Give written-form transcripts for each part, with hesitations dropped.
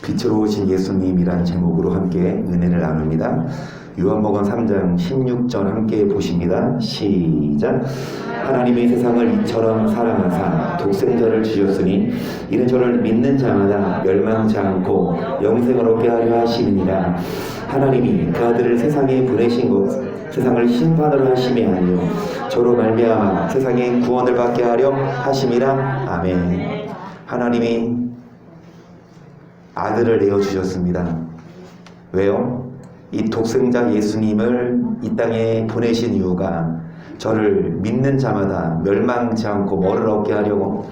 빛으로 오신 예수님이란 제목으로 함께 은혜를 나눕니다. 요한복음 3장 16절 함께 보십니다. 시작. 하나님의 세상을 이처럼 사랑하사 독생자를 주셨으니 이는 저를 믿는 자마다 멸망치 않고 영생을 얻게 하려 하심이니라. 하나님이 그 아들을 세상에 보내신 것 세상을 심판으로 하심이 아니요 저로 말미암아 세상에 구원을 받게 하려 하심이라. 아멘. 하나님이 아들을 내어주셨습니다. 왜요? 이 독생자 예수님을 이 땅에 보내신 이유가 저를 믿는 자마다 멸망치 않고 뭐를 얻게 하려고.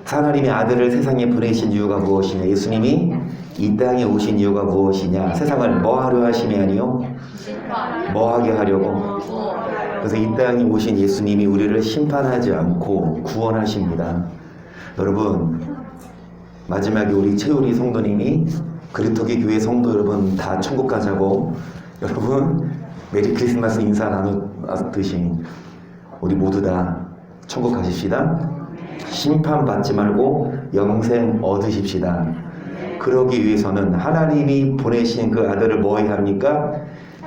하나님이 아들을 세상에 보내신 이유가 무엇이냐? 예수님이 이 땅에 오신 이유가 무엇이냐? 세상을 뭐 하려 하심이 아니요? 뭐 하게 하려고. 그래서 이 땅에 오신 예수님이 우리를 심판하지 않고 구원하십니다. 여러분, 마지막에 우리 최우리 성도님이 그리토기 교회 성도 여러분 다 천국 가자고 여러분 메리 크리스마스 인사 나누듯이 우리 모두 다 천국 가십시다. 심판받지 말고 영생 얻으십시다. 그러기 위해서는 하나님이 보내신 그 아들을 뭐 해야 합니까?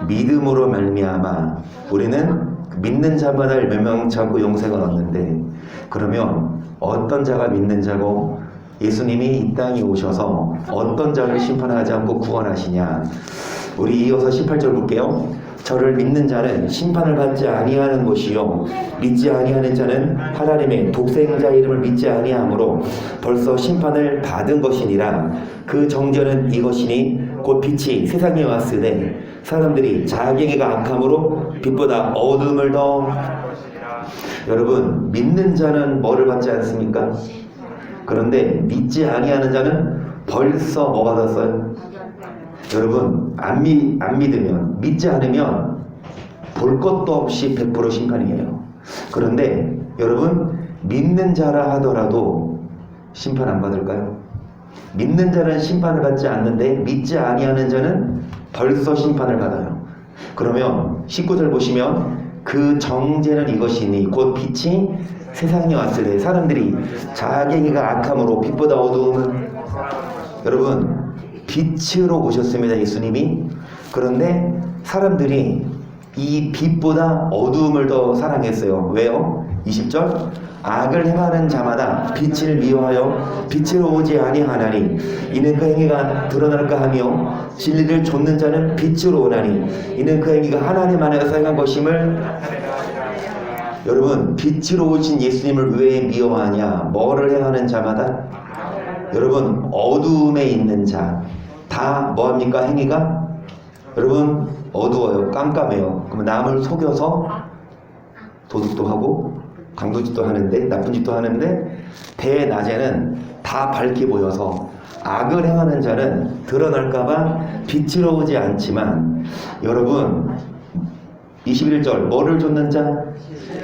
믿음으로 말미암아 우리는 믿는 자마다 멸망치 않고 영생을 얻는데, 그러면 어떤 자가 믿는 자고 예수님이 이 땅에 오셔서 어떤 자를 심판하지 않고 구원하시냐? 우리 이어서 18절 볼게요. 저를 믿는 자는 심판을 받지 아니하는 것이요 믿지 아니하는 자는 하나님의 독생자 이름을 믿지 아니하므로 벌써 심판을 받은 것이니라. 그 정죄는 이것이니 곧 빛이 세상에 왔으되 사람들이 자기가 악함으로 빛보다 어둠을 더. 여러분, 믿는 자는 뭐를 받지 않습니까? 그런데 믿지 아니하는 자는 벌써 뭐 받았어요? 여러분, 안 믿으면, 믿지 않으면 볼 것도 없이 100% 심판이에요. 그런데 여러분, 믿는 자라 하더라도 심판 안 받을까요? 믿는 자는 심판을 받지 않는데 믿지 아니하는 자는 벌써 심판을 받아요. 그러면 19절 보시면 그 정죄는 이것이니 곧 빛이 세상에 왔을 때 사람들이 자기가 악함으로 빛보다 어두움을. 여러분, 빛으로 오셨습니다, 예수님이. 그런데 사람들이 이 빛보다 어두움을 더 사랑했어요. 왜요? 20절. 악을 행하는 자마다 빛을 미워하여 빛으로 오지 아니하나니 이는 그 행위가 드러날까 하며 진리를 좇는 자는 빛으로 오나니 이는 그 행위가 하나님 안에서 행한 것임을. 여러분, 빛으로 오신 예수님을 왜 미워하냐? 뭐를 행하는 자마다. 여러분, 어두움에 있는 자 다 뭐합니까? 행위가 여러분 어두워요. 깜깜해요. 그러면 남을 속여서 도둑도 하고 강도짓도 하는데 나쁜 짓도 하는데 대낮에는 다 밝게 보여서 악을 행하는 자는 드러날까봐 빛으로 오지 않지만, 여러분 21절 뭐를 좇는 자?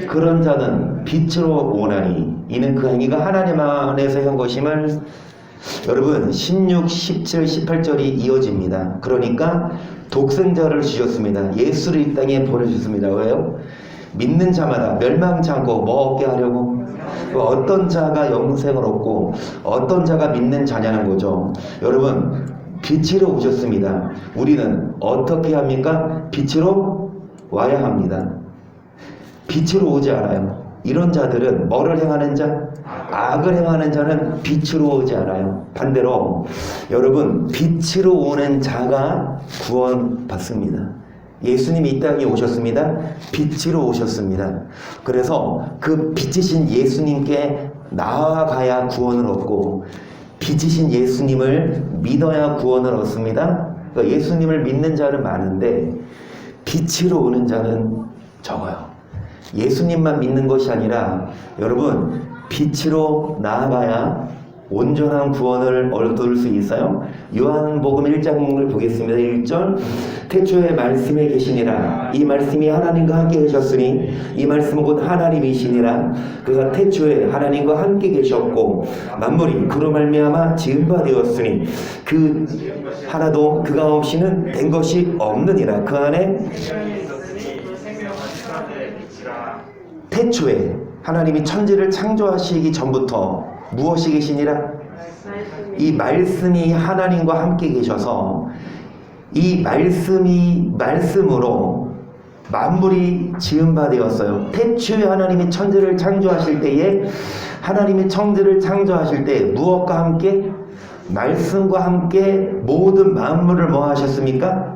그런 자는 빛으로 오나니 이는 그 행위가 하나님 안에서 한 것임을. 여러분 16, 17, 18절이 이어집니다. 그러니까 독생자를 주셨습니다. 예수를 이 땅에 보내주셨습니다. 왜요? 믿는 자마다 멸망치 않고 뭐 얻게 하려고? 어떤 자가 영생을 얻고 어떤 자가 믿는 자냐는 거죠. 여러분, 빛으로 오셨습니다. 우리는 어떻게 합니까? 빛으로 와야 합니다. 빛으로 오지 않아요. 이런 자들은 뭐를 행하는 자? 악을 행하는 자는 빛으로 오지 않아요. 반대로 여러분, 빛으로 오는 자가 구원받습니다. 예수님이 이 땅에 오셨습니다. 빛으로 오셨습니다. 그래서 그 빛이신 예수님께 나아가야 구원을 얻고 빛이신 예수님을 믿어야 구원을 얻습니다. 그러니까 예수님을 믿는 자는 많은데 빛으로 오는 자는 적어요. 예수님만 믿는 것이 아니라 여러분, 빛으로 나아가야 온전한 구원을 얻을 수 있어요. 요한복음 1장을 보겠습니다. 1절. 태초에 말씀에 계시니라. 이 말씀이 하나님과 함께 계셨으니 이 말씀은 곧 하나님이시니라. 그가 태초에 하나님과 함께 계셨고 만물이 그로 말미암아 지은 바 되었으니 그 하나도 그가 없이는 된 것이 없느니라. 그 안에 태초에 하나님이 천지를 창조하시기 전부터 무엇이 계시니라? 이 말씀이 하나님과 함께 계셔서 이 말씀으로 만물이 지은 바 되었어요. 태초에 하나님이 천지를 창조하실 때에 하나님이 천지를 창조하실 때 무엇과 함께? 말씀과 함께 모든 만물을 뭐 하셨습니까?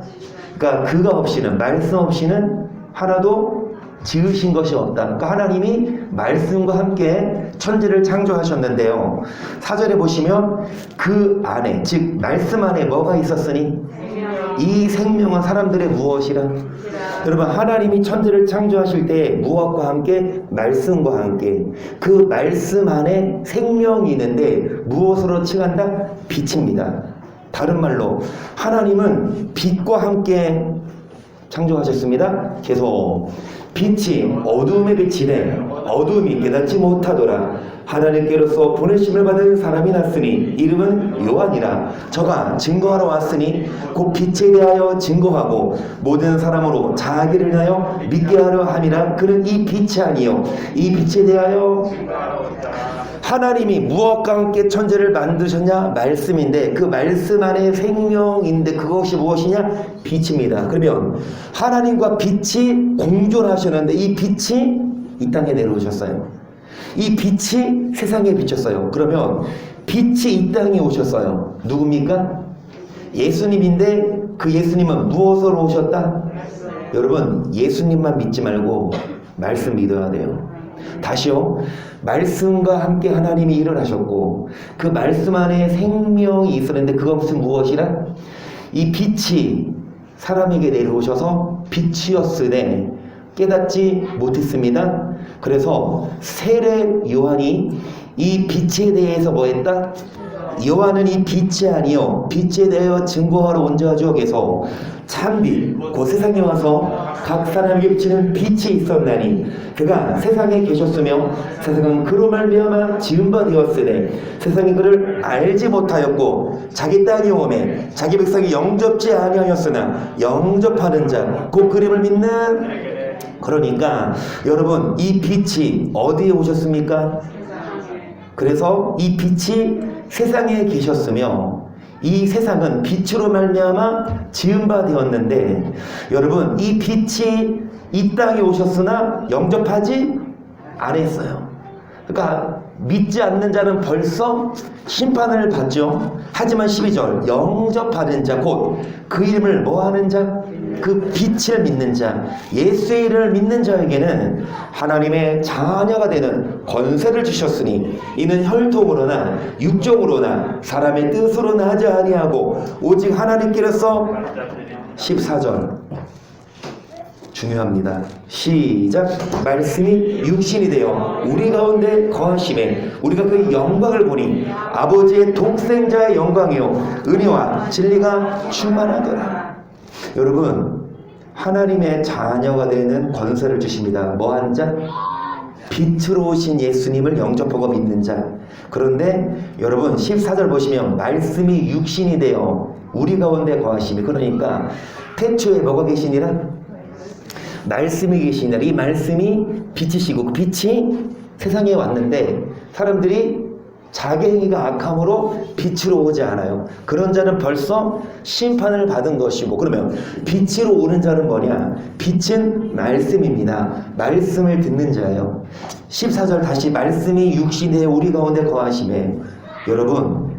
그러니까 그가 없이는, 말씀 없이는 하나도 지으신 것이 없다. 그러니까 하나님이 말씀과 함께 천지를 창조하셨는데요. 4절에 보시면 그 안에, 즉 말씀 안에 뭐가 있었으니? 이 생명은 사람들의 무엇이라? 여러분, 하나님이 천지를 창조하실 때 무엇과 함께? 말씀과 함께. 그 말씀 안에 생명이 있는데 무엇으로 칭한다? 빛입니다. 다른 말로 하나님은 빛과 함께 창조하셨습니다. 계속 빛이 어두움의 빛이래 어두움이 깨닫지 못하더라. 하나님께로서 보내심을 받은 사람이 났으니 이름은 요한이라. 저가 증거하러 왔으니 곧 빛에 대하여 증거하고 모든 사람으로 자기를 인하여 믿게 하려 함이라. 그는 이 빛이 아니요 이 빛에 대하여. 하나님이 무엇과 함께 천지를 만드셨냐? 말씀인데 그 말씀 안에 생명인데 그것이 무엇이냐? 빛입니다. 그러면 하나님과 빛이 공존하셨는데 이 빛이 이 땅에 내려오셨어요. 이 빛이 세상에 비쳤어요. 그러면 빛이 이 땅에 오셨어요. 누굽니까? 예수님인데 그 예수님은 무엇으로 오셨다? 여러분, 예수님만 믿지 말고 말씀 믿어야 돼요. 다시요. 말씀과 함께 하나님이 일을 하셨고 그 말씀 안에 생명이 있었는데 그것은 무엇이라? 이 빛이 사람에게 내려오셔서 빛이었으되 깨닫지 못했습니다. 그래서 세례 요한이 이 빛에 대해서 뭐 했다? 요한은 이 빛이 아니요 빛에 대하여 증거하러 온 자죠. 그래서 참빛 그 세상에 와서 각 사람에게 비치는 빛이 있었나니 그가 세상에 계셨으며 세상은 그로 말미암아 지은 바 되었으되 세상이 그를 알지 못하였고 자기 땅이 오매 자기 백성이 영접지 아니하였으나 영접하는 자 곧 그림을 믿는. 그러니까 여러분, 이 빛이 어디에 오셨습니까? 그래서 이 빛이 세상에 계셨으며 이 세상은 빛으로 말미암아 지은 바 되었는데 여러분, 이 빛이 이 땅에 오셨으나 영접하지 않았어요. 그러니까 믿지 않는 자는 벌써 심판을 받죠. 하지만 12절 영접하는 자 곧 그 이름을 뭐하는 자? 그 빛을 믿는 자, 예수의 이름을 믿는 자에게는 하나님의 자녀가 되는 권세를 주셨으니 이는 혈통으로나 육정으로나 사람의 뜻으로나 하지 아니하고 오직 하나님께로서. 14절 중요합니다. 시작. 말씀이 육신이 되어 우리 가운데 거하심에 우리가 그 영광을 보니 아버지의 독생자의 영광이요 은혜와 진리가 충만하더라. 여러분, 하나님의 자녀가 되는 권세를 주십니다. 뭐한 자? 빛으로 오신 예수님을 영접하고 믿는 자. 그런데 여러분 14절 보시면 말씀이 육신이 되어 우리 가운데 거하심이, 그러니까 태초에 뭐가 계시니라? 말씀이 계시니라. 이 말씀이 빛이시고 그 빛이 세상에 왔는데 사람들이 자기 행위가 악함으로 빛으로 오지 않아요. 그런 자는 벌써 심판을 받은 것이고, 그러면 빛으로 오는 자는 뭐냐? 빛은 말씀입니다. 말씀을 듣는 자예요. 14절 다시 말씀이 육신에 우리 가운데 거하심에. 여러분,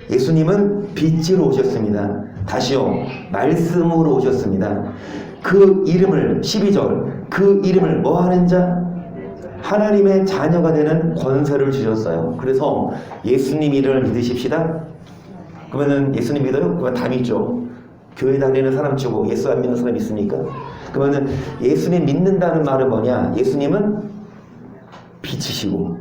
예수님은 빛으로 오셨습니다. 다시요, 말씀으로 오셨습니다. 그 이름을 12절 그 이름을 뭐하는 자? 하나님의 자녀가 되는 권세를 주셨어요. 그래서 예수님 이름을 믿으십시다. 그러면은 예수님 믿어요? 그러면 다 믿죠. 교회 다니는 사람 치고 예수 안 믿는 사람 있습니까? 그러면은 예수님 믿는다는 말은 뭐냐? 예수님은 빛이시고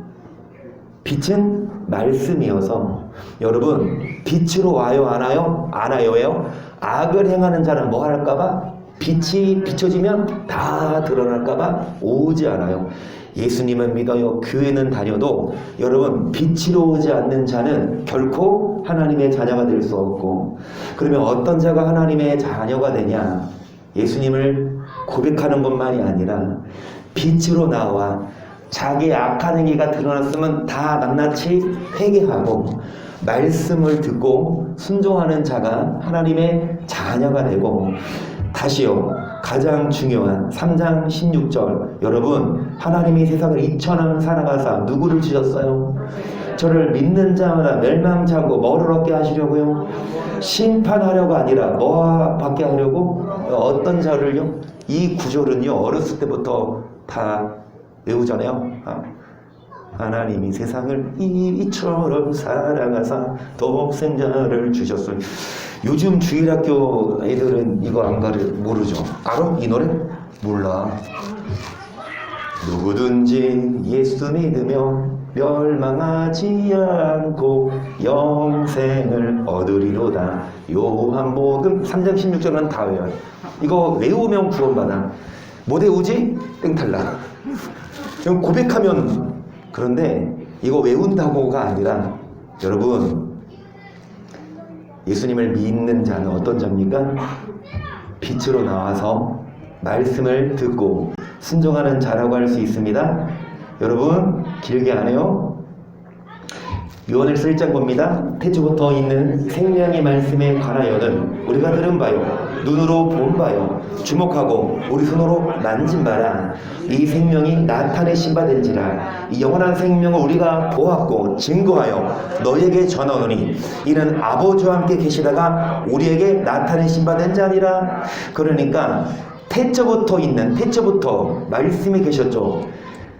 빛은 말씀이어서 여러분 빛으로 와요 안 와요? 안 와요예요? 악을 행하는 자는 뭐 할까봐? 빛이 비춰지면 다 드러날까봐 오지 않아요. 예수님은 믿어요. 교회는 다녀도 여러분 빛으로 오지 않는 자는 결코 하나님의 자녀가 될 수 없고, 그러면 어떤 자가 하나님의 자녀가 되냐? 예수님을 고백하는 것만이 아니라 빛으로 나와 자기의 악한 행위가 드러났으면 다 낱낱이 회개하고 말씀을 듣고 순종하는 자가 하나님의 자녀가 되고, 다시요, 가장 중요한 3장 16절, 여러분, 하나님이 세상을 2000년 살아가사 누구를 주셨어요? 저를 믿는 자마다 멸망치 않고 뭐를 얻게 하시려고요? 심판하려고 아니라 뭐 받게 하려고? 어떤 자를요? 이 구절은요, 어렸을 때부터 다 외우잖아요. 하나님이 세상을 이처럼 사랑하사 독생자를 주셨어요. 요즘 주일학교 애들은 이거 안 모르죠? 알아? 이 노래? 몰라. 누구든지 예수 믿으며 멸망하지 않고 영생을 얻으리로다. 요한복음 3장 16절은 다 외워요. 이거 외우면 구원받아. 못 외우지? 땡탈락. 고백하면. 그런데 이거 외운다고가 아니라, 여러분, 예수님을 믿는 자는 어떤 자입니까? 빛으로 나와서 말씀을 듣고 순종하는 자라고 할 수 있습니다. 여러분, 길게 안 해요. 요한일서 1장 봅니다. 태초부터 있는 생명의 말씀에 관하여는 우리가 들은 바요, 눈으로 본 바요, 주목하고 우리 손으로 만진 바라. 이 생명이 나타내신 바 된지라. 이 영원한 생명을 우리가 보았고 증거하여 너희에게 전하노니 이는 아버지와 함께 계시다가 우리에게 나타내신 바 된 자니라. 그러니까 태초부터 있는, 태초부터 말씀이 계셨죠.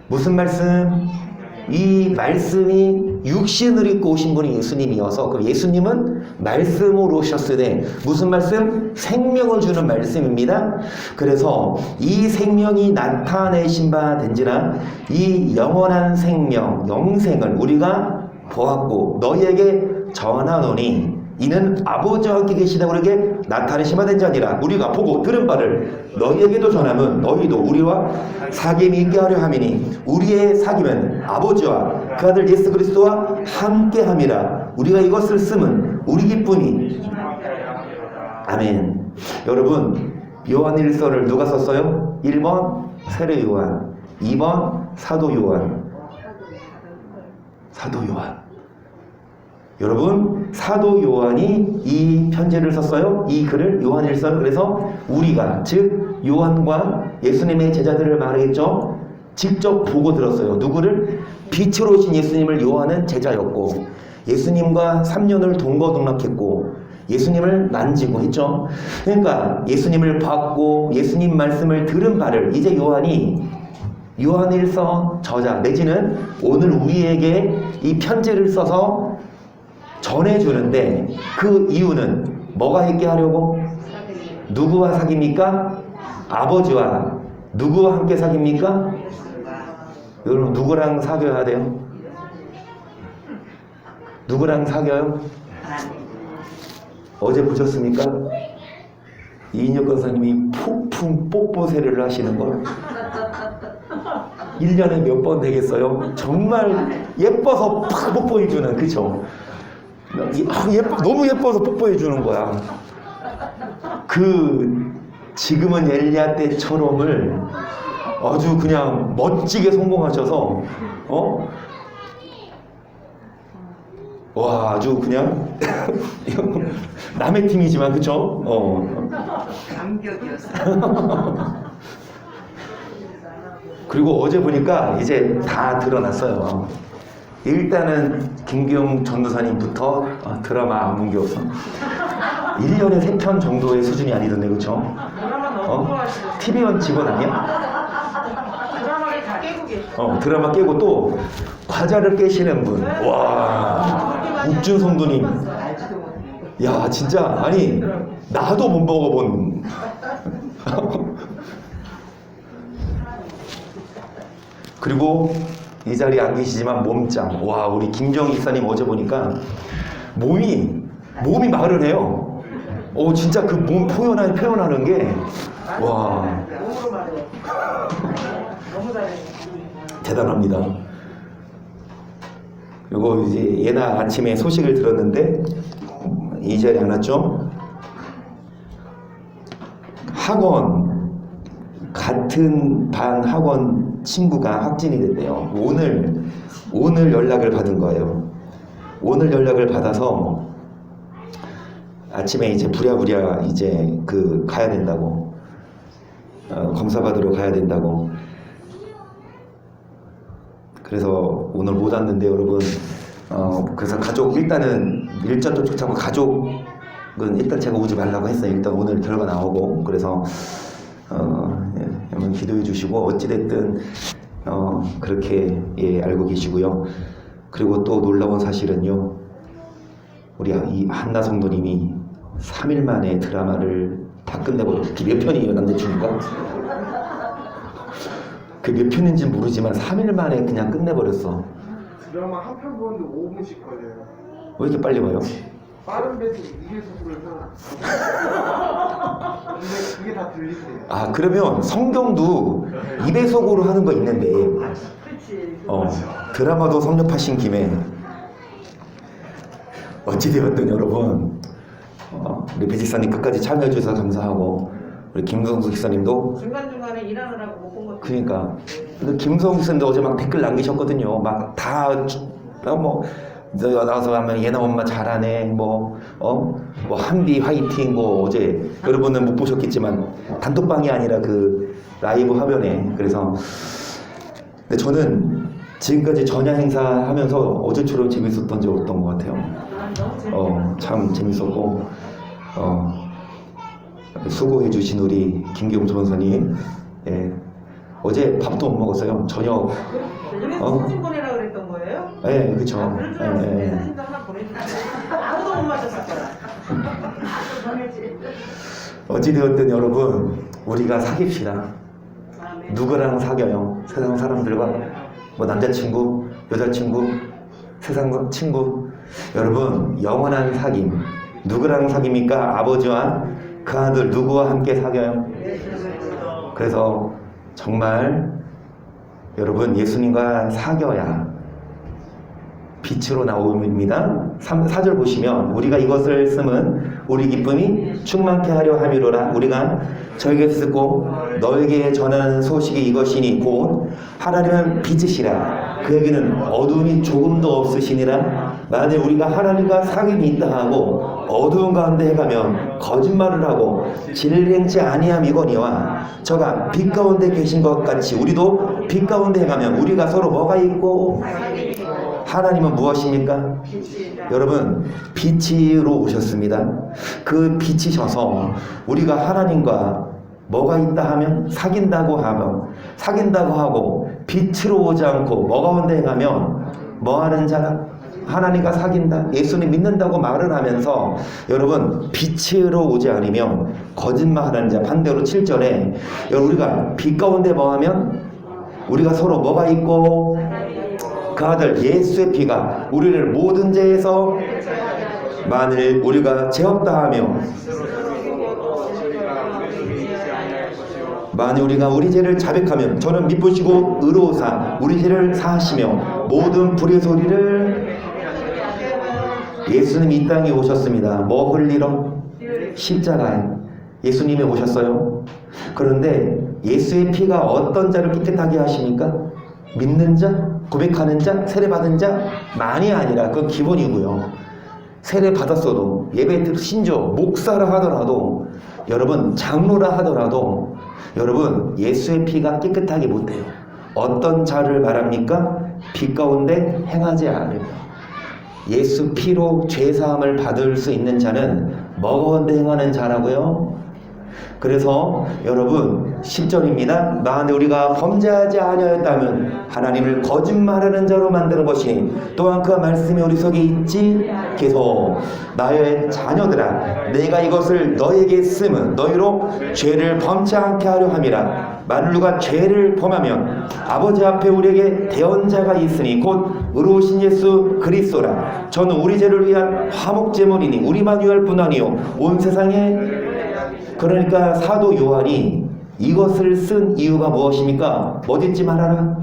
무슨 말씀? 이 말씀이 육신을 입고 오신 분이 예수님이어서, 그 예수님은 말씀으로 오셨으되 무슨 말씀? 생명을 주는 말씀입니다. 그래서 이 생명이 나타내신 바 된지라. 이 영원한 생명, 영생을 우리가 보았고 너희에게 전하노니 이는 아버지와 함께 계시다 우리에게 나타내신 바 된 자니라. 우리가 보고 들은 바를 너희에게도 전하면 너희도 우리와 사귐이 있게 하려 함이니 우리의 사귐은 아버지와 그 아들 예수 그리스도와 함께 함이라. 우리가 이것을 쓰면 우리 기쁨이. 아멘. 여러분, 요한일서를 누가 썼어요? 1번 세례 요한, 2번 사도 요한. 사도 요한. 여러분, 사도 요한이 이 편지를 썼어요. 이 글을, 요한일서를. 그래서 우리가, 즉 요한과 예수님의 제자들을 말하겠죠. 직접 보고 들었어요. 누구를? 빛으로 오신 예수님을 요한은 제자였고, 예수님과 3년을 동거동락했고 예수님을 만지고 했죠. 그러니까 예수님을 봤고 예수님 말씀을 들은 바를 이제 요한이 요한일서 저자 내지는 오늘 우리에게 이 편지를 써서 전해주는데, 그 이유는 뭐가 있게 하려고? 누구와 사귑니까? 아버지와. 누구와 함께 사귑니까? 여러분, 누구랑 사귀어야 돼요? 누구랑 사귀어요? 어제 보셨습니까? 이인혁 권사님이 폭풍 뽀뽀 세례를 하시는 걸. 1년에 몇 번 되겠어요? 정말 예뻐서 팍 뽀뽀해주는, 그쵸? 너무 예뻐서 뽀뽀해주는 거야. 지금은 엘리야 때처럼을 아주 그냥 멋지게 성공하셔서, 와, 아주 그냥 남의 팀이지만, 그쵸? 감격이었어요. 그리고 어제 보니까 이제 다 드러났어요. 일단은 김기용 전도사님부터 드라마 안 본 게 없어. 1년에 3편 정도의 수준이 아니던데, 그쵸? TV원 직원 아니야? 드라마를 다 깨고 계셔. 드라마 깨고 또 과자를 깨시는 분. 와, 욱준 성도님. 야, 진짜, 아니, 나도 못 먹어본. 그리고 이 자리에 안 계시지만 몸짱. 와, 우리 김정희 이사님 어제 보니까 몸이 말을 해요. 진짜 그 몸 표현하는 게, 와, 몸으로 말해. 너무 잘해. 대단합니다. 요거 이제 예나 아침에 소식을 들었는데 이 자리에 안 왔죠? 학원, 같은 반 학원 친구가 확진이 됐대요. 오늘 연락을 받은 거예요. 오늘 연락을 받아서 아침에 이제 부랴부랴 이제 가야 된다고, 검사 받으러 가야 된다고. 그래서 오늘 못 왔는데 여러분, 그래서 가족 일단은 일정도 쫓아고 가족은 일단 제가 오지 말라고 했어요. 일단 오늘 결과 나오고. 그래서 예, 여러분 기도해 주시고, 어찌됐든 그렇게 예, 알고 계시고요. 그리고 또 놀라운 사실은요, 우리 이 한나 성도님이 3일 만에 드라마를 다 끝내버렸어요. 몇 편이에요, 남자친구가? 그 몇 편인지 모르지만 3일 만에 그냥 끝내버렸어. 드라마 한 편 보는데 5분씩 걸려요. 왜 이렇게 빨리 봐요? 빠른 배속 2배속으로 해서 그게 다 들리세요. 아, 그러면 성경도 2배속으로 하는 거 있는데, 그렇지. 드라마도 섭렵하신 김에 어찌되었든 여러분, 우리 배지사님 끝까지 참여해 주셔서 감사하고, 우리 김성수 기사님도 중간중간에 일하느라고 못 본 것도 그러니까 김성수 기사님도 어제 막 댓글 남기셨거든요. 막 다 뭐 나와서 하면 얘나 엄마 잘하네, 뭐 한비 화이팅, 뭐 어제 여러분은 못 보셨겠지만 단톡방이 아니라 그 라이브 화면에. 그래서 근데 저는 지금까지 전야 행사 하면서 어제처럼 재밌었던 적 없던 것 같아요. 참 재밌었고, 수고해 주신 우리 김경 전사님, 예, 어제 밥도 못 먹었어요. 저녁. 사진 보내라 그랬던 거예요? 예, 그쵸. 그럴 줄 알았으면 내 사진도 하나 보내주세요. 아무도 못 맞았을 거야. 보내지. 어찌되었든 여러분, 우리가 사귀시다. 누구랑 사겨요? 세상 사람들과, 뭐 남자친구, 여자친구, 세상 친구. 여러분, 영원한 사귐 누구랑 사깁니까? 아버지와 그 아들 누구와 함께 사겨요? 그래서 정말 여러분, 예수님과 사겨야 빛으로 나옵니다. 4절 보시면, 우리가 이것을 쓰면 우리 기쁨이 충만케 하려 함이로라. 우리가 저에게 쓰고 너에게 전하는 소식이 이것이니 곧 하나님은 빛이시라. 그에게는 어두움이 조금도 없으시니라. 만일 우리가 하나님과 사귐이 있다 하고 어두운 가운데 해가면 거짓말을 하고 진리를 행치 아니함이거니와 저가 빛 가운데 계신 것 같이 우리도 빛 가운데 해가면 우리가 서로 뭐가 있고, 하나님은 무엇입니까? 여러분, 빛으로 오셨습니다. 그 빛이셔서 우리가 하나님과 뭐가 있다 하면 사귄다고 하고 빛으로 오지 않고 뭐 가운데 행하면 뭐 하는 자라? 하나님과 사귄다. 예수님 믿는다고 말을 하면서 여러분, 빛으로 오지 않으면 거짓말하는 자. 반대로 7절에 우리가 빛 가운데 뭐 하면 우리가 서로 뭐가 있고, 그 아들 예수의 피가 우리를 모든 죄에서, 만일 우리가 죄 없다 하며 만일 우리가 우리 죄를 자백하면 저는 미쁘시고 의로우사 우리 죄를 사하시며 모든 불의 소리를. 예수님이 이 땅에 오셨습니다. 뭐 흘리러? 십자가에 예수님이 오셨어요. 그런데 예수의 피가 어떤 자를 깨끗하게 하십니까? 믿는 자? 고백하는 자? 세례받은 자? 많이 아니라 그건 기본이고요. 세례 받았어도, 예배 신조, 목사라 하더라도, 여러분 장로라 하더라도 여러분 예수의 피가 깨끗하게 못해요. 어떤 자를 말합니까? 빛 가운데 행하지 않으며. 예수 피로 죄사함을 받을 수 있는 자는 뭐 가운데 행하는 자라고요? 그래서 여러분 10절입니다. 만일 우리가 범죄하지 아니하였다면 하나님을 거짓말하는 자로 만드는 것이니 또한 그가 말씀이 우리 속에 있지. 계속 나의 자녀들아, 내가 이것을 너에게 쓰면 너희로 죄를 범치 않게 하려 함이라. 만일 누가 죄를 범하면 아버지 앞에 우리에게 대언자가 있으니 곧 의로우신 예수 그리스도라. 저는 우리 죄를 위한 화목제물이니 우리만 위할 뿐 아니요 온 세상에. 그러니까 사도 요한이 이것을 쓴 이유가 무엇입니까? 뭐 짓지 말아라.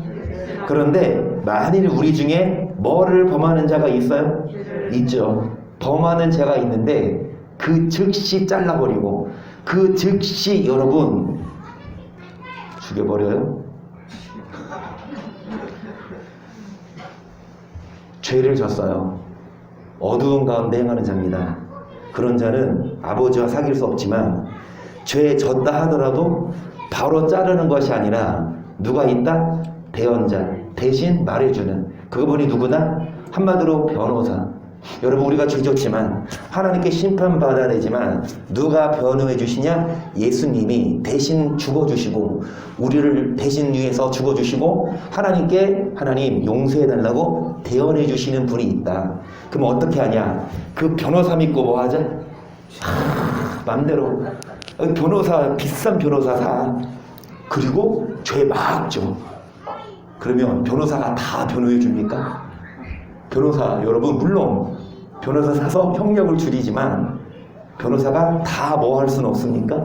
그런데 만일 우리 중에 뭐를 범하는 자가 있어요? 있죠. 범하는 자가 있는데 그 즉시 잘라버리고 그 즉시 여러분 죽여버려요. 죄를 졌어요. 어두운 가운데 행하는 자입니다. 그런 자는 아버지와 사귈 수 없지만 죄에 졌다 하더라도 바로 자르는 것이 아니라 누가 있다? 대언자, 대신 말해주는 그분이 누구나? 한마디로 변호사. 여러분 우리가 죄졌지만 하나님께 심판받아야 되지만 누가 변호해 주시냐? 예수님이 대신 죽어주시고 우리를 대신 위해서 죽어주시고 하나님께 하나님 용서해 달라고 대언해 주시는 분이 있다. 그럼 어떻게 하냐? 그 변호사 믿고 뭐 하자? 맘대로 변호사 비싼 변호사 사. 그리고 죄 막 줘. 그러면 변호사가 다 변호해 줍니까? 변호사 여러분 물론 변호사 사서 형량을 줄이지만 변호사가 다 뭐 할 수는 없습니까?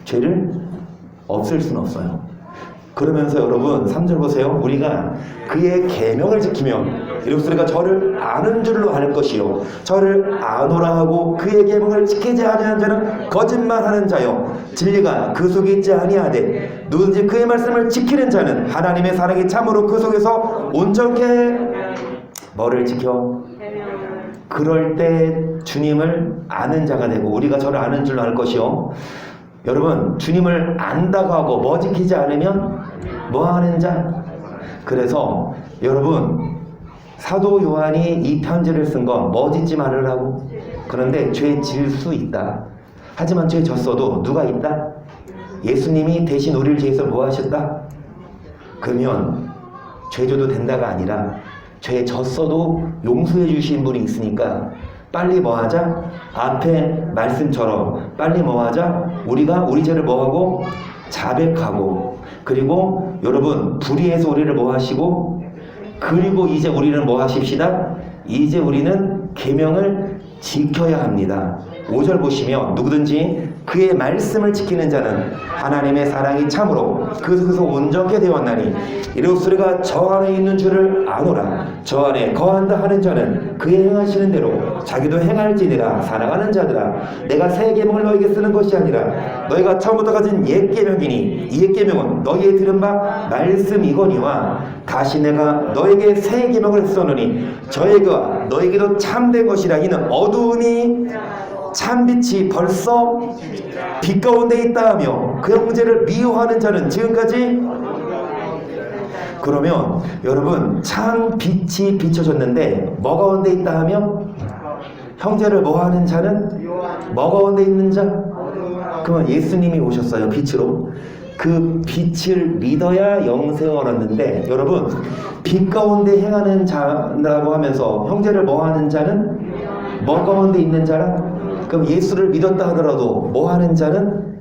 죄를 없앨 수는 없어요. 그러면서 여러분 3절 보세요. 우리가 그의 계명을 지키면 이로써 저를 아는 줄로 알 것이요 저를 아노라 하고 그의 계명을 지키지 아니하는 자는 거짓말하는 자요 진리가 그 속에 있지 아니하되 누군지 그의 말씀을 지키는 자는 하나님의 사랑이 참으로 그 속에서 온전케 뭐를 지켜? 그럴 때 주님을 아는 자가 되고 우리가 저를 아는 줄로 알 것이요 여러분 주님을 안다고 하고 뭐 지키지 않으면 뭐 하는 자? 그래서 여러분 사도 요한이 이 편지를 쓴 건 뭐 짓지 말으라고. 그런데 죄 질 수 있다. 하지만 죄 졌어도 누가 있다? 예수님이 대신 우리를 위해서 뭐 하셨다? 그러면 죄 져도 된다가 아니라 죄 졌어도 용서해 주신 분이 있으니까 빨리 뭐 하자? 앞에 말씀처럼 빨리 뭐 하자? 우리가 우리 죄를 뭐 하고? 자백하고 그리고 여러분 불의해서 우리를 뭐 하시고 그리고 이제 우리는 뭐 하십시다? 이제 우리는 계명을 지켜야 합니다. 5절 보시면 누구든지 그의 말씀을 지키는 자는 하나님의 사랑이 참으로 그 속에서 온전케 되었나니 이로써 저 안에 있는 줄을 아노라. 저 안에 거한다 하는 자는 그의 행하시는 대로 자기도 행할지니라. 사랑하는 자들아 내가 새 계명을 너에게 쓰는 것이 아니라 너희가 처음부터 가진 옛 계명이니 이 옛 계명은 너희의 들은 바 말씀이거니와 다시 내가 너에게 새 계명을 써노니 저에게와 너에게도 참된 것이라. 이는 어두움이 참빛이 벌써 빛 가운데 있다 하며 그 형제를 미워하는 자는 지금까지. 그러면 여러분 참 빛이 비춰졌는데 뭐 가운데 있다 하며 형제를 뭐 하는 자는 뭐 가운데 있는 자? 그러면 예수님이 오셨어요. 빛으로. 그 빛을 믿어야 영생을 얻는데 여러분 빛 가운데 행하는 자라고 하면서 형제를 뭐 하는 자는 뭐 가운데 있는 자라? 그럼 예수를 믿었다 하더라도 뭐 하는 자는?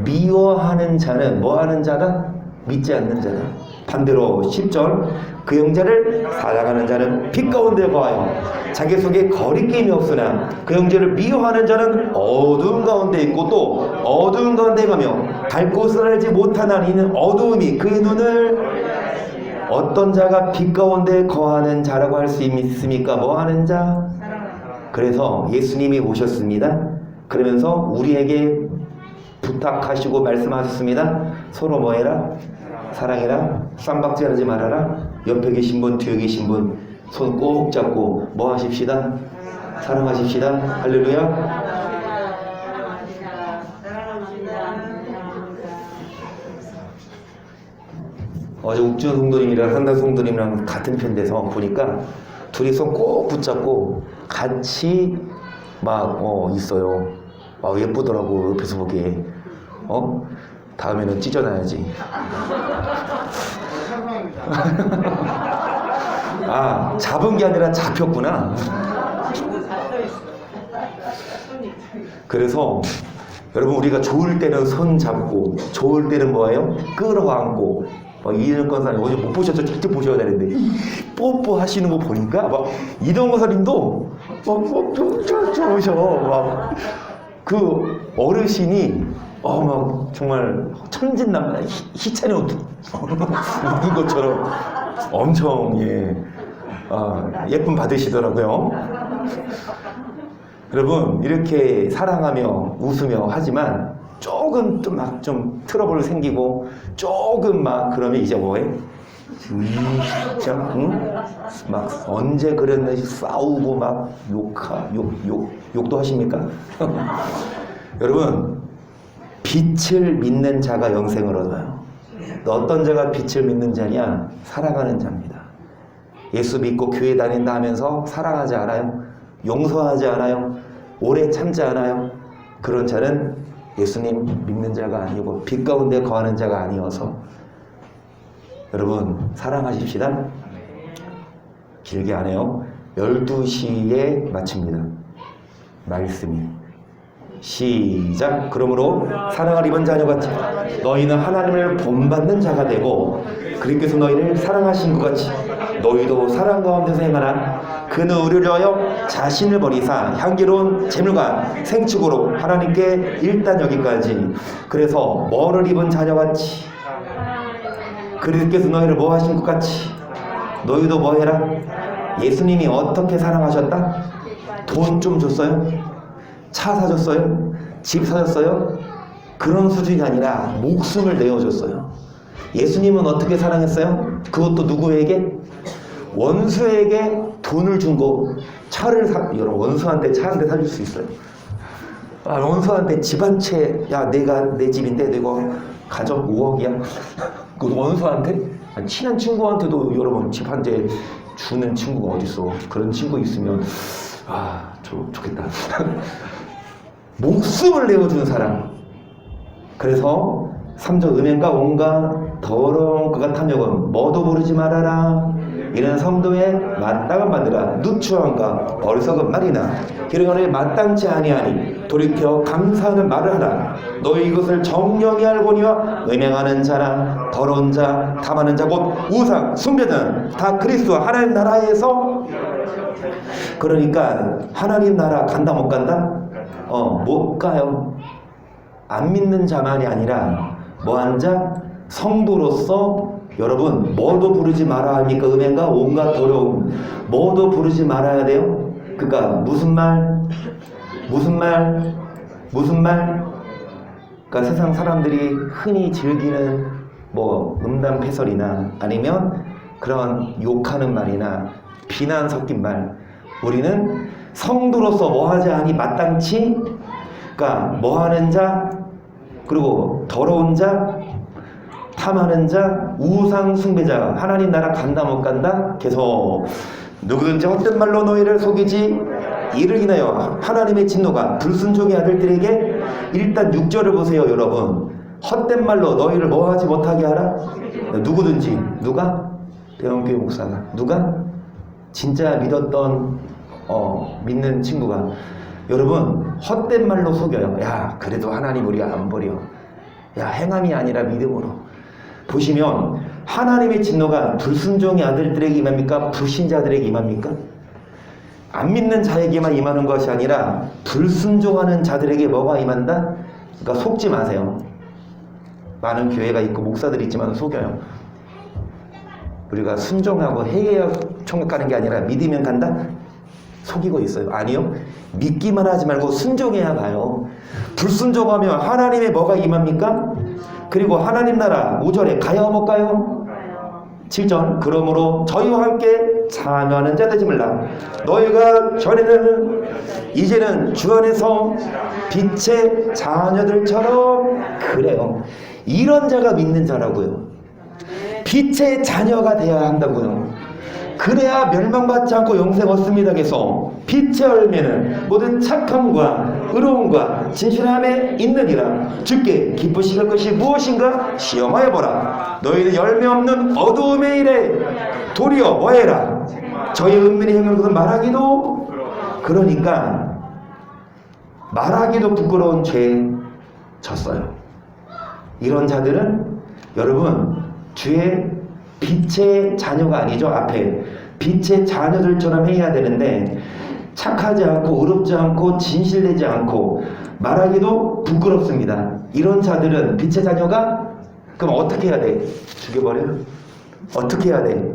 미워하는 자는 뭐 하는 자다? 믿지 않는 자다. 반대로 10절 그 형제를 사랑하는 자는 빛 가운데 거하여 자기 속에 거리낌이 없으나 그 형제를 미워하는 자는 어두운 가운데 있고 또 어두운 가운데 가며 갈 곳을 알지 못하나니 이는 어두움이 그의 눈을. 어떤 자가 빛 가운데 거하는 자라고 할 수 있습니까? 뭐 하는 자? 그래서 예수님이 오셨습니다. 그러면서 우리에게 부탁하시고 말씀하셨습니다. 서로 뭐 해라? 사랑해라. 쌈박질하지 말아라. 옆에 계신 분, 뒤에 계신 분 손 꼭 잡고 뭐 하십시다? 사랑하십시다. 할렐루야. 어제 욱준 성도님이랑 한달 성도님이랑 같은 편 돼서 보니까 둘이 손 꼭 붙잡고 같이 막 있어요. 예쁘더라고 옆에서 보기에. 다음에는 찢어놔야지. 아 잡은 게 아니라 잡혔구나. 그래서 여러분 우리가 좋을 때는 손 잡고 좋을 때는 뭐예요? 끌어안고 이런 권사님 어제 못 보셨죠? 절대 보셔야 되는데 뽀뽀 하시는 거 보니까 막 이동 권사님도 막 그 어르신이 막 정말 천진난만 희찬이 옷 입은 것처럼 엄청 예쁨 받으시더라고요. 여러분 이렇게 사랑하며 웃으며 하지만 조금 좀 트러블 생기고 조금 막 그러면 이제 뭐해? 진짜 응? 막 언제 그랬는지 싸우고 막 욕도 하십니까? 여러분 빛을 믿는 자가 영생을 얻어요. 또 어떤 자가 빛을 믿는 자냐? 사랑하는 자입니다. 예수 믿고 교회 다닌다 하면서 사랑하지 않아요? 용서하지 않아요? 오래 참지 않아요? 그런 자는 예수님 믿는 자가 아니고 빛 가운데 거하는 자가 아니어서 여러분 사랑하십시다. 길게 안 해요. 12시에 마칩니다. 말씀이 시작. 그러므로 사랑을 입은 자녀같이 너희는 하나님을 본받는 자가 되고 그리스도께서 너희를 사랑하신 것 같이 너희도 사랑 가운데서 행하라. 그는 우리를 위하여 자신을 버리사 향기로운 제물과 생축으로 하나님께 일단 여기까지. 그래서 뭐를 입은 자녀같이 그리스도께서 너희를 뭐 하신 것 같이 너희도 뭐 해라. 예수님이 어떻게 사랑하셨다? 돈 좀 줬어요? 차 사줬어요? 집 사줬어요? 그런 수준이 아니라 목숨을 내어줬어요. 예수님은 어떻게 사랑했어요? 그것도 누구에게? 원수에게 돈을 준 거. 차를 여러분 원수한테 차 한 대 사줄 수 있어요? 원수한테 집 한 채, 야 내가 내 집인데 내가 가져 5억이야. 그 원수한테? 친한 친구한테도 여러분 집 한 대 주는 친구가 어딨어. 그런 친구 있으면 좋겠다. 목숨을 내어주는 사람. 그래서 3절 음행과 온갖 더러운 것과 탐욕은 뭐도 부르지 말아라. 이는 성도의 마땅한 만들라. 누추함과 어리석은 말이나 기름을 마땅치 아니하니 돌이켜 감사하는 말을 하라. 너희 이것을 정령이 알거니와 음행하는 자나 더러운 자 탐하는 자 곧 우상 숭배자는 다 그리스도와 하나님 나라에서. 그러니까 하나님 나라 간다 못 간다? 못 가요. 안 믿는 자만이 아니라 뭐한 자? 성도로서 여러분 뭐도 부르지 말아야 합니까? 음행과 온갖 더러움 뭐도 부르지 말아야 돼요? 그러니까 무슨 말? 그러니까 세상 사람들이 흔히 즐기는 뭐 음담패설이나 아니면 그런 욕하는 말이나 비난 섞인 말. 우리는 성도로서 뭐하지 아니 마땅치. 그러니까 뭐하는 자 그리고 더러운 자 탐하는 자 우상 숭배자 하나님 나라 간다 못 간다. 계속 누구든지 헛된 말로 너희를 속이지 이를 인하여 하나님의 진노가 불순종의 아들들에게. 일단 6절을 보세요 여러분. 헛된 말로 너희를 뭐하지 못하게 하라. 누구든지. 누가? 대형교회 목사가. 누가? 진짜 믿었던 믿는 친구가. 여러분 헛된 말로 속여요. 야 그래도 하나님 우리가 안 버려. 야 행함이 아니라 믿음으로. 보시면 하나님의 진노가 불순종의 아들들에게 임합니까? 불신자들에게 임합니까? 안 믿는 자에게만 임하는 것이 아니라 불순종하는 자들에게 뭐가 임한다? 그러니까 속지 마세요. 많은 교회가 있고 목사들이 있지만 속여요. 우리가 순종하고 해야 총각 가는 게 아니라 믿으면 간다? 속이고 있어요. 아니요. 믿기만 하지 말고 순종해야 가요. 불순종하면 하나님의 뭐가 임합니까? 그리고 하나님 나라 5절에 가요 못 가요? 7절 그러므로 저희와 함께 참여하는 자 되지 말라. 너희가 전에는 이제는 주 안에서 빛의 자녀들처럼. 그래요. 이런 자가 믿는 자라고요. 빛의 자녀가 되어야 한다고요. 그래야 멸망받지 않고 영생 얻습니다. 그래서 빛의 열매는 모든 착함과 의로움과 진실함에 있느니라. 주께 기쁘실 것이 무엇인가 시험하여 보라. 너희는 열매 없는 어두움의 일에 도리어 뭐해라. 저희 은밀히 행한 것은 말하기도. 그러니까 말하기도 부끄러운 죄에 졌어요. 이런 자들은 여러분 주의 빛의 자녀가 아니죠. 앞에 빛의 자녀들처럼 해야 되는데 착하지 않고 의롭지 않고 진실되지 않고 말하기도 부끄럽습니다. 이런 자들은 빛의 자녀가. 그럼 어떻게 해야 돼? 죽여버려? 어떻게 해야 돼?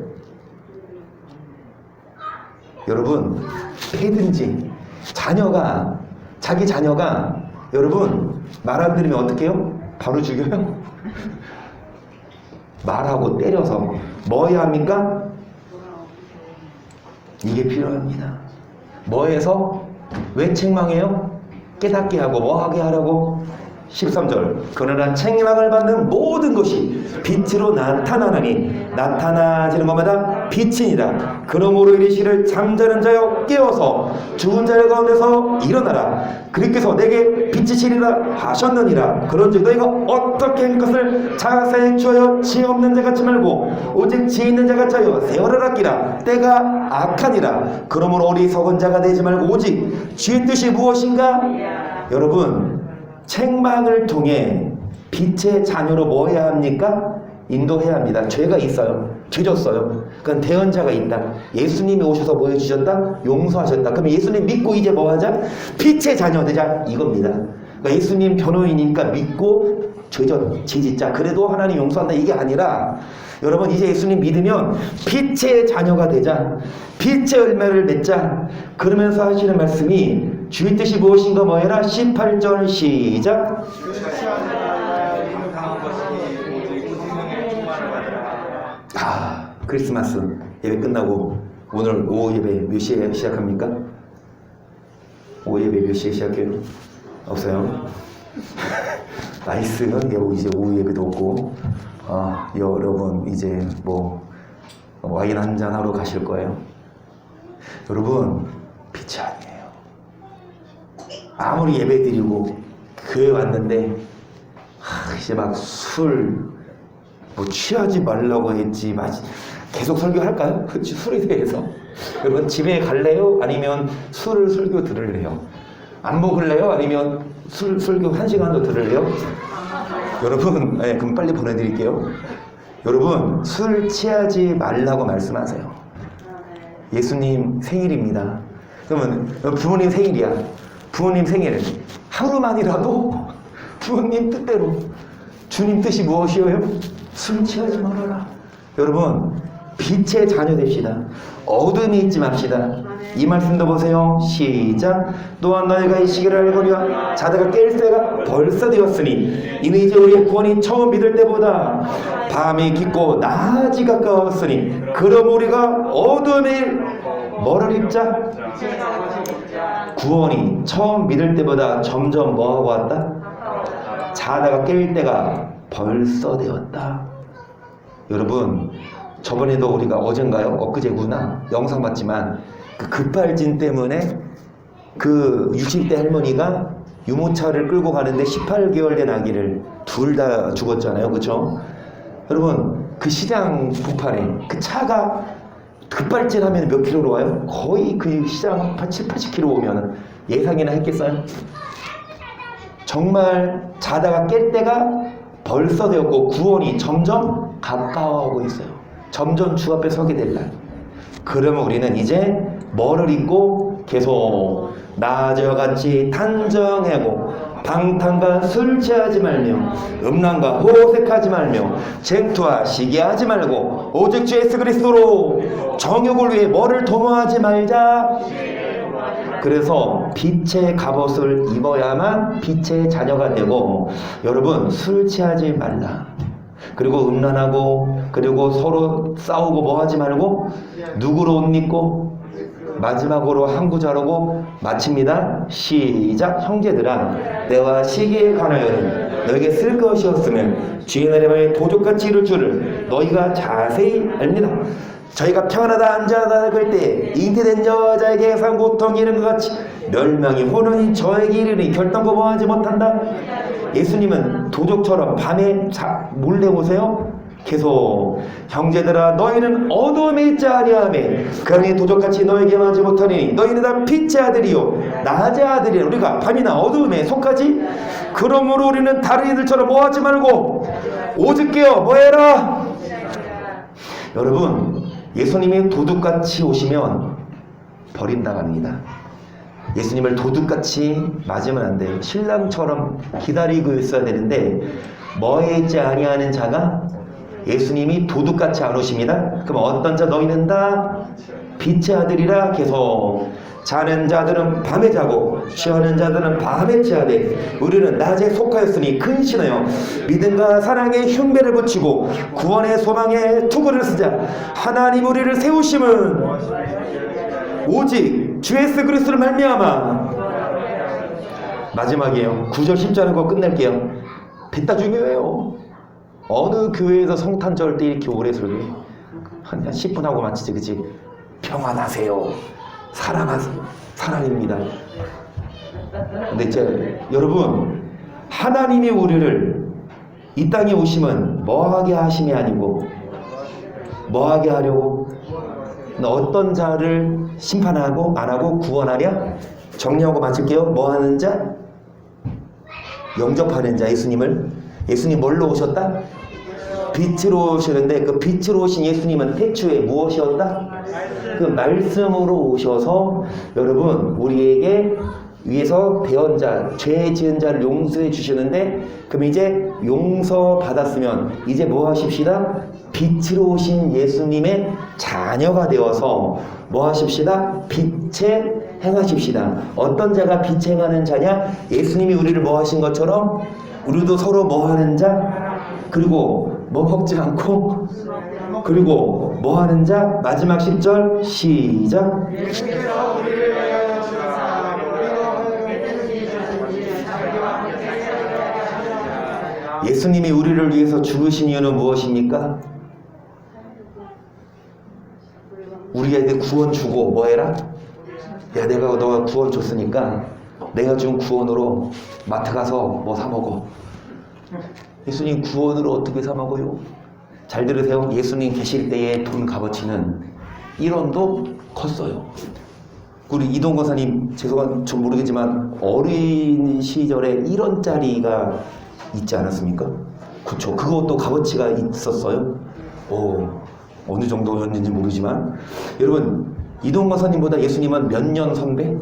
여러분 패든지. 자녀가 자기 자녀가 여러분 말 안 들으면 어떻게 해요? 바로 죽여요? 말하고 때려서 뭐 해야 합니까? 이게 필요합니다. 뭐 해서? 왜 책망해요? 깨닫게 하고 뭐 하게 하라고? 13절 그러나 책망을 받는 모든 것이 빛으로 나타나나니 나타나지는 것마다 빛이니라. 그러므로 이르시를 잠자는 자여 깨어서 죽은 자의 가운데서 일어나라. 그리께서 내게 빛이시리라 하셨느니라. 그런즉 너희가 어떻게 할 것을 자세히 주어여 지혜 없는 자 같지 말고 오직 지혜 있는 자 같이 하여 세월을 아끼라. 때가 악하니라. 그러므로 어리석은 자가 되지 말고 오직 주의 뜻이 무엇인가? 여러분 책망을 통해 빛의 자녀로 뭐 해야 합니까? 인도해야 합니다. 죄가 있어요. 죄 졌어요. 그건 대언자가 있다. 예수님이 오셔서 뭐 해주셨다? 용서하셨다. 그럼 예수님 믿고 이제 뭐 하자? 빛의 자녀 되자. 이겁니다. 그러니까 예수님 변호인이니까 믿고 죄 짓자. 그래도 하나님 용서한다. 이게 아니라 여러분 이제 예수님 믿으면 빛의 자녀가 되자. 빛의 열매를 맺자. 그러면서 하시는 말씀이 주의 뜻이 무엇인가 뭐해라. 18절 시작. 크리스마스 예배 끝나고 오늘 오후 예배 몇 시에 시작합니까? 오후 예배 몇 시에 시작해요? 없어요? 나이스. 이제 오후 예배도 없고 여러분 이제 뭐 와인 한잔 하러 가실 거예요. 여러분 빛이 아니에요. 아무리 예배 드리고 교회 왔는데 이제 막 술 뭐 취하지 말라고 했지 계속 설교할까요? 술에 대해서. 여러분 집에 갈래요? 아니면 술 설교 들을래요? 안 먹을래요? 아니면 설교 1시간 더 들을래요? 여러분 그럼 빨리 보내드릴게요. 여러분 술 취하지 말라고 말씀하세요. 예수님 생일입니다. 그러면 부모님 생일이야. 부모님 생일 하루만이라도 부모님 뜻대로 주님 뜻이 무엇이에요? 술 취하지 말아라. 여러분 빛의 자녀 됩시다. 어둠이 있지 맙시다. 이 말씀도 보세요. 시작. 또한 너희가 이 시기를 알거니와 자다가 깰 때가 벌써 되었으니 이는 이제 우리의 구원이 처음 믿을 때보다 밤이 깊고 낮이 가까웠으니 그럼 우리가 어둠의 뭐를 입자? 구원이 처음 믿을 때보다 점점 뭐하고 왔다? 자다가 깰 때가 벌써 되었다. 여러분 저번에도 우리가 어젠가요? 엊그제구나 영상 봤지만 그 급발진 때문에 그 60대 할머니가 유모차를 끌고 가는데 18개월 된 아기를 둘 다 죽었잖아요. 그렇죠? 여러분 그 시장 부판에 그 차가 급발진하면 몇 킬로로 와요? 거의 그 시장 80km 오면 예상이나 했겠어요? 정말 자다가 깰 때가 벌써 되었고 구원이 점점 가까워오고 있어요. 점점 주 앞에 서게 될 날. 그러면 우리는 이제 뭐를 입고 계속 나저같이 단정하고 방탕과 술 취하지 말며 음란과 호색하지 말며 쟁투와 시기하지 말고 오직 주 예수 그리스도로 정욕을 위해 뭐를 도모하지 말자. 그래서 빛의 갑옷을 입어야만 빛의 자녀가 되고 여러분 술 취하지 말라. 그리고 음란하고 그리고 서로 싸우고 뭐 하지 말고 누구로 옷 입고 마지막으로 한 구절하고 마칩니다. 시작. 형제들아 내와 시기에 관하여는 너에게 쓸 것이었으면 주의 나라에 도적같이 이룰 줄을 너희가 자세히 압니다. 저희가 평안하다 안전하다 그럴 때 잉태된 여자에게 해상 고통이 이르는 것 같이 멸망이 혼은이 저에게 이르니 결단코 범하지 못한다. 예수님은 도적처럼 밤에 몰래 오세요. 계속 형제들아 너희는 어둠에 있지 아니하며 그러니 도적같이 너에게 하지 못하니 너희는 다 빛의 아들이요 낮의 아들이라. 우리가 밤이나 어둠에 속하지? 그러므로 우리는 다른 이들처럼 뭐하지 말고 오직 깨어 뭐해라. 여러분 예수님이 도둑같이 오시면 버림당합니다. 예수님을 도둑같이 맞으면 안 돼요. 신랑처럼 기다리고 있어야 되는데 뭐에 있지 아니하는 자가 예수님이 도둑같이 안 오십니다. 그럼 어떤 자? 너희는 다 빛의 아들이라 계속 자는 자들은 밤에 자고 취하는 자들은 밤에 취하되 우리는 낮에 속하였으니 근신하여 믿음과 사랑에 흉배를 붙이고 구원의 소망에 투구를 쓰자. 하나님 우리를 세우심은 오직 주 예수 그리스도를 말미암아. 마지막이에요. 9절 10절 거 끝낼게요. 됐다 중요해요. 어느 교회에서 성탄절 때 이렇게 오래 설교해? 한 10분 하고 마치지, 그치? 평안하세요. 사랑하세요. 사랑입니다. 근데 이제 여러분, 하나님이 우리를 이 땅에 오시면 뭐하게 하심이 아니고 뭐하게 하려고? 어떤 자를 심판하고 안 하고 구원하랴? 정리하고 마칠게요. 뭐 하는 자? 영접하는 자. 예수님 뭘로 오셨다? 빛으로 오시는데 그 빛으로 오신 예수님은 태초에 무엇이었다? 그 말씀으로 오셔서 여러분 우리에게 위에서 배운 자, 죄 지은 자를 용서해 주시는데 그럼 이제 용서 받았으면 이제 뭐 하십시다? 빛으로 오신 예수님의 자녀가 되어서 뭐 하십시다? 빛에 행하십시다. 어떤 자가 빛에 행하는 자냐? 예수님이 우리를 뭐 하신 것처럼 우리도 서로 뭐 하는 자? 그리고 뭐 먹지 않고 그리고 뭐 하는 자? 마지막 10절 시작. 예수님이 우리를 위해서 죽으신 이유는 무엇입니까? 우리에게 구원 주고 뭐 해라? 야, 내가 너가 구원 줬으니까 내가 준 구원으로 마트 가서 뭐 사 먹어. 예수님 구원으로 어떻게 사 먹어요? 잘 들으세요. 예수님 계실 때의 돈 값어치는 1원도 컸어요. 우리 이동 권사님 죄송한 전 모르겠지만 어린 시절에 1원짜리가 있지 않았습니까? 그쵸. 그것도 값어치가 있었어요. 어느 정도였는지 모르지만 여러분 이동 권사님보다 예수님은 몇 년 선배?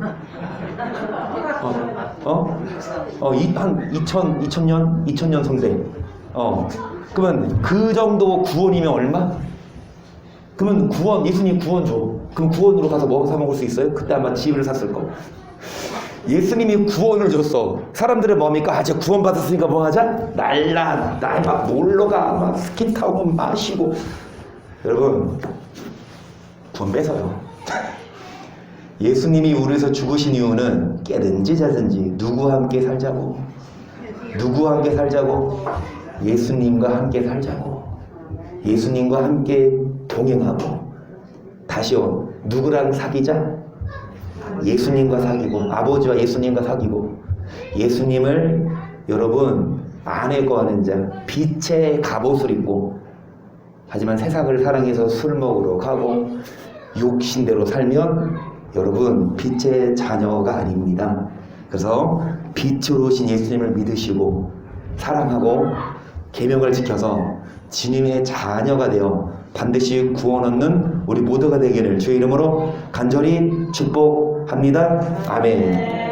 한 2000년 선배. 그러면 그 정도 구원이면 얼마? 그러면 구원, 예수님 구원 줘. 그럼 구원으로 가서 뭐 사 먹을 수 있어요? 그때 아마 집을 샀을 거. 예수님이 구원을 줬어. 사람들은 뭡니까? 저 구원 받았으니까 뭐 하자? 막 놀러가, 막 스키 타고 마시고. 여러분, 구원 뺏어요. 예수님이 우리에서 죽으신 이유는 깨든지 자든지 누구와 함께 살자고. 누구와 함께 살자고? 예수님과 함께 살자고. 예수님과 함께 동행하고. 다시요. 누구랑 사귀자? 예수님과 사귀고 아버지와 예수님과 사귀고 예수님을 여러분 아내 거하는 자 빛의 갑옷을 입고 하지만 세상을 사랑해서 술 먹으러 가고 욕심대로 살면 여러분 빛의 자녀가 아닙니다. 그래서 빛으로 오신 예수님을 믿으시고 사랑하고 계명을 지켜서 주님의 자녀가 되어 반드시 구원 얻는 우리 모두가 되기를 주의 이름으로 간절히 축복합니다. 아멘.